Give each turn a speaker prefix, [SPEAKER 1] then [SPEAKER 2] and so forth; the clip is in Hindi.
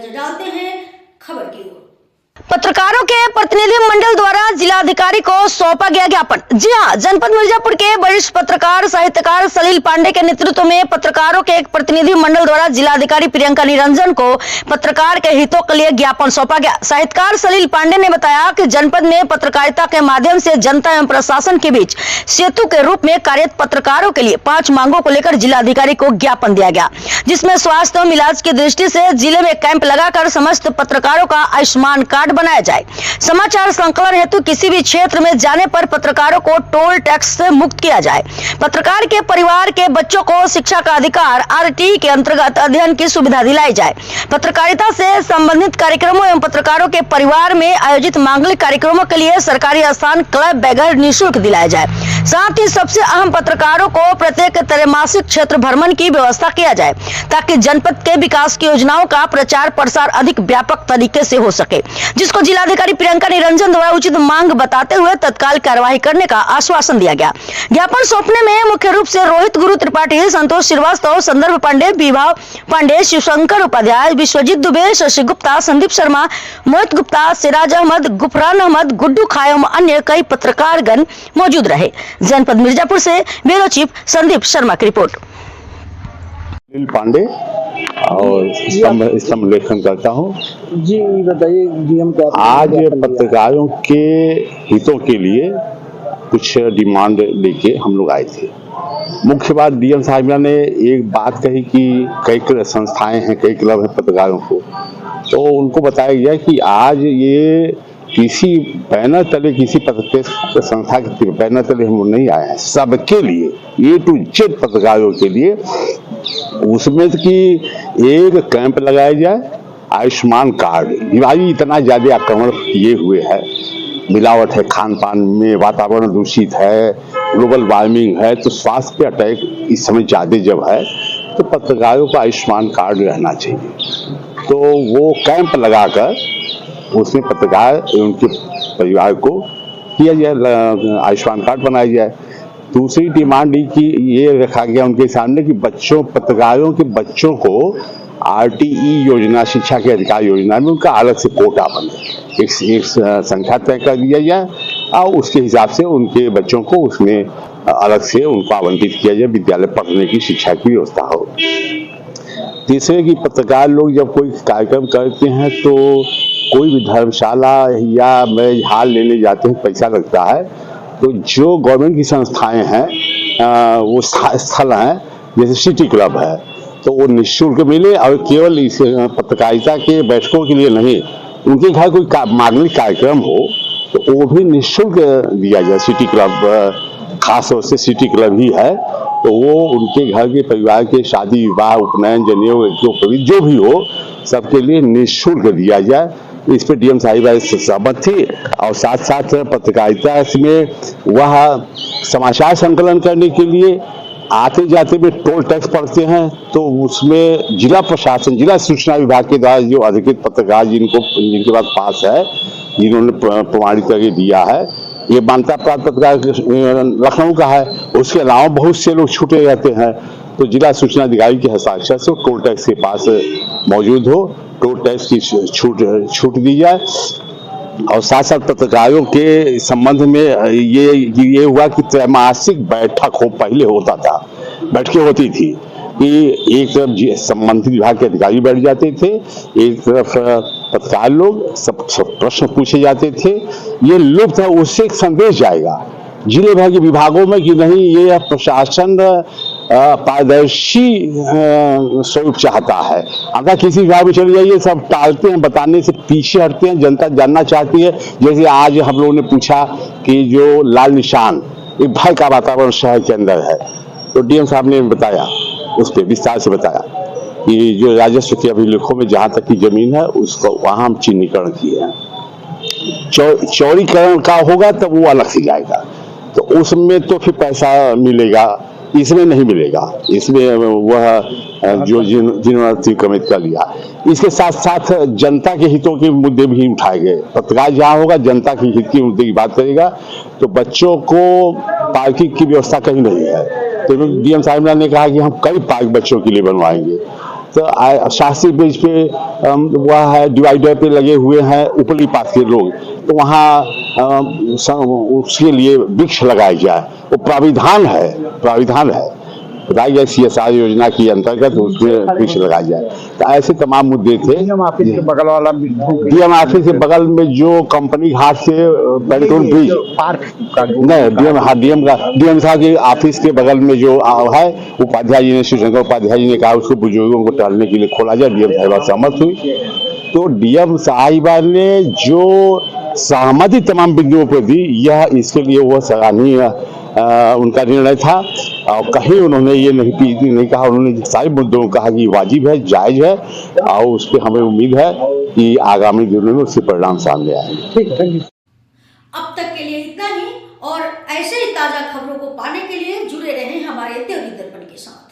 [SPEAKER 1] नजर डालते हैं खबर की ओर।
[SPEAKER 2] पत्रकारों के प्रतिनिधि मंडल द्वारा जिलाधिकारी को सौंपा गया ज्ञापन। जी हां, जनपद मिर्जापुर के वरिष्ठ पत्रकार साहित्यकार सलील पांडे के नेतृत्व में पत्रकारों के एक प्रतिनिधि मंडल द्वारा जिलाधिकारी प्रियंका निरंजन को पत्रकार के हितों के लिए ज्ञापन सौंपा गया। साहित्यकार सलील पांडे ने बताया कि जनपद में पत्रकारिता के माध्यम से जनता एवं प्रशासन के बीच सेतु के रूप में कार्यरत पत्रकारों के लिए 5 मांगों को लेकर जिलाधिकारी को ज्ञापन दिया गया, जिसमें स्वास्थ्य एवं इलाज की दृष्टि से जिले में कैंप लगाकर समस्त पत्रकारों का आयुष्मान कार्ड बनाया जाए। समाचार संकलन हेतु किसी भी क्षेत्र में जाने पर पत्रकारों को टोल टैक्स से मुक्त किया जाए। पत्रकार के परिवार के बच्चों को शिक्षा का अधिकार आरटीई के अंतर्गत अध्ययन की सुविधा दिलाई जाए। पत्रकारिता से संबंधित कार्यक्रमों एवं पत्रकारों के परिवार में आयोजित मांगलिक कार्यक्रमों के लिए सरकारी स्थान क्लब बैगर निःशुल्क दिलाया जाए। साथ ही सबसे अहम पत्रकारों को प्रत्येक त्रैमासिक क्षेत्र भ्रमण की व्यवस्था किया जाए, ताकि जनपद के विकास की योजनाओं का प्रचार प्रसार अधिक व्यापक तरीके से हो सके, जिसको जिलाधिकारी प्रियंका निरंजन द्वारा उचित मांग बताते हुए तत्काल कार्यवाही करने का आश्वासन दिया गया। ज्ञापन सौंपने में मुख्य रूप से रोहित गुरु त्रिपाठी, संतोष श्रीवास्तव, संदर्भ पांडे, विभाव पांडे, शिवशंकर उपाध्याय, विश्वजीत दुबे, शशि गुप्ता, संदीप शर्मा, मोहित गुप्ता, सिराज अहमद, गुफरान अहमद, गुड्डू खायम अन्य कई पत्रकारगण मौजूद रहे। जनपद मिर्जापुर से ब्यूरो चीफ संदीप शर्मा की रिपोर्ट।
[SPEAKER 3] सलील पांडे और स्तंभ लेखन करता हूँ।
[SPEAKER 4] जी बताइए जी, हम क्या
[SPEAKER 3] आज पत्रकारों के हितों के लिए कुछ डिमांड लेके हम लोग आए थे। मुख्य बात डीएम साहिबा ने एक बात कही कि कई संस्थाएं हैं, कई क्लब हैं पत्रकारों को, तो उनको बताया गया कि आज ये किसी बैनर तले, किसी पत्रकार संस्था के बैनर तले हम नहीं आए हैं, सबके लिए A to Z पत्रकारों के लिए। उसमें कि एक कैंप लगाया जाए, आयुष्मान कार्ड। बीमारी इतना ज्यादा आक्रमण किए हुए है, मिलावट है खान पान में, वातावरण दूषित है, ग्लोबल वार्मिंग है, तो स्वास्थ्य पे अटैक इस समय ज्यादा जब है, तो पत्रकारों का आयुष्मान कार्ड रहना चाहिए। तो वो कैंप लगाकर उसमें पत्रकार उनके परिवार को किया जाए, आयुष्मान कार्ड बनाया जाए। दूसरी डिमांड की ये रखा गया उनके सामने कि पत्रकारों के बच्चों को आरटीई योजना, शिक्षा के अधिकार योजना में उनका अलग से कोटा बने, एक संख्या तय कर दिया जाए और उसके हिसाब से उनके बच्चों को उसमें अलग से उनको आवंटित किया जाए, विद्यालय पढ़ने की शिक्षा की व्यवस्था हो। तीसरे कि पत्रकार लोग जब कोई कार्यक्रम करते हैं तो कोई भी धर्मशाला या मैरिज हॉल लेने जाते हैं, पैसा लगता है, तो जो गवर्नमेंट की संस्थाएं हैं वो स्थल हैं, जैसे सिटी क्लब है, तो वो निःशुल्क मिले और केवल इस पत्रकारिता के बैठकों के लिए नहीं, उनके घर कोई मांगलिक कार्यक्रम हो तो वो भी निःशुल्क दिया जाए। सिटी क्लब खास तौर से सिटी क्लब ही है, तो वो उनके घर के परिवार के शादी विवाह, उपनयन, जनेऊ, जो भी हो, सबके लिए निःशुल्क दिया जाए। इस पर डीएम साहिबा सहमत थी और साथ साथ पत्रकारिता में वह समाचार संकलन करने के लिए आते जाते में टोल टैक्स पड़ते हैं, तो उसमें जिला प्रशासन, जिला सूचना विभाग के द्वारा जो अधिकृत पत्रकार जिनके पास पास है, जिन्होंने प्रमाणित करके दिया है, ये मान्यता प्राप्त पत्रकार लखनऊ का है, उसके अलावा बहुत से लोग छूटे रहते हैं, तो जिला सूचना अधिकारी के हस्ताक्षर से टोल टैक्स के पास मौजूद हो, टोल टैक्स की छूट दी जाए। और साथ साथ पत्रकारों के संबंध में ये हुआ कि त्रैमासिक बैठक पहले होता था, बैठकें होती थी कि एक तरफ संबंधित विभाग के अधिकारी बैठ जाते थे, एक तरफ पत्रकार लोग सब प्रश्न पूछे जाते थे। ये लुप्त है, उससे एक संदेश जाएगा जिले भर के विभागों में कि नहीं, ये प्रशासन पारदर्शी स्वरूप चाहता है। अगर किसी विभाग में चले जाइए, सब टालते हैं, बताने से पीछे हटते हैं, जनता जानना चाहती है। जैसे आज हम लोगों ने पूछा कि जो लाल निशान, एक भय का वातावरण शहर के अंदर है, तो डीएम साहब ने बताया, उस पर विस्तार से बताया कि जो राजस्व के अभिलेखों में जहां तक की जमीन है उसको वहां हम चिन्हीकरण किए हैं। चौड़ीकरण का होगा तब वो अलग से जाएगा, तो उसमें तो फिर पैसा मिलेगा, इसमें नहीं मिलेगा। इसमें वह जो जिन्होंने कमिट कर लिया। इसके साथ साथ जनता के हितों के मुद्दे भी उठाए गए। पत्रकार जहाँ होगा जनता के हित के मुद्दे की बात करेगा। तो बच्चों को पार्किंग की व्यवस्था कहीं नहीं है, तो डीएम साहिब ने कहा कि हम कई पार्क बच्चों के लिए बनवाएंगे। तो शास्त्री ब्रिज पे वह है डिवाइडर पे लगे हुए हैं ऊपरी पास के लोग, तो वहाँ उसके लिए वृक्ष लगाया जाए, वो प्राविधान है बताई गई CSR योजना के अंतर्गत उसमें वृक्ष लगाया जाए। तो ऐसे तमाम मुद्दे थे।
[SPEAKER 4] डीएम ऑफिस के बगल वाला
[SPEAKER 3] डीएम ऑफिस के बगल में जो कंपनी घाट से पेंटून ब्रिज
[SPEAKER 4] पार्क का
[SPEAKER 3] नहीं, डीएम साहब के ऑफिस के बगल में जो है, उपाध्याय जी ने, शिवशंकर उपाध्याय जी ने कहा उसको बुजुर्गों को टहलने के लिए खोला जाए। डीएम साहिबा सहमत हुई, तो डीएम साहिबा ने जो सहमति तमाम बिंदुओं पर दी, यह इसके लिए वह सराहनीय उनका निर्णय था। और कहीं उन्होंने ये नहीं कहा, उन्होंने सारे मुद्दों को कहा कि वाजिब है, जायज है, और उस पर हमें उम्मीद है कि आगामी दिनों में उसके परिणाम सामने आएंगे।
[SPEAKER 4] ठीक है, थैंक यू।
[SPEAKER 1] अब तक के लिए इतना ही, और ऐसे ही ताजा खबरों को पाने के लिए जुड़े रहें हमारे देवरी दर्पण के साथ।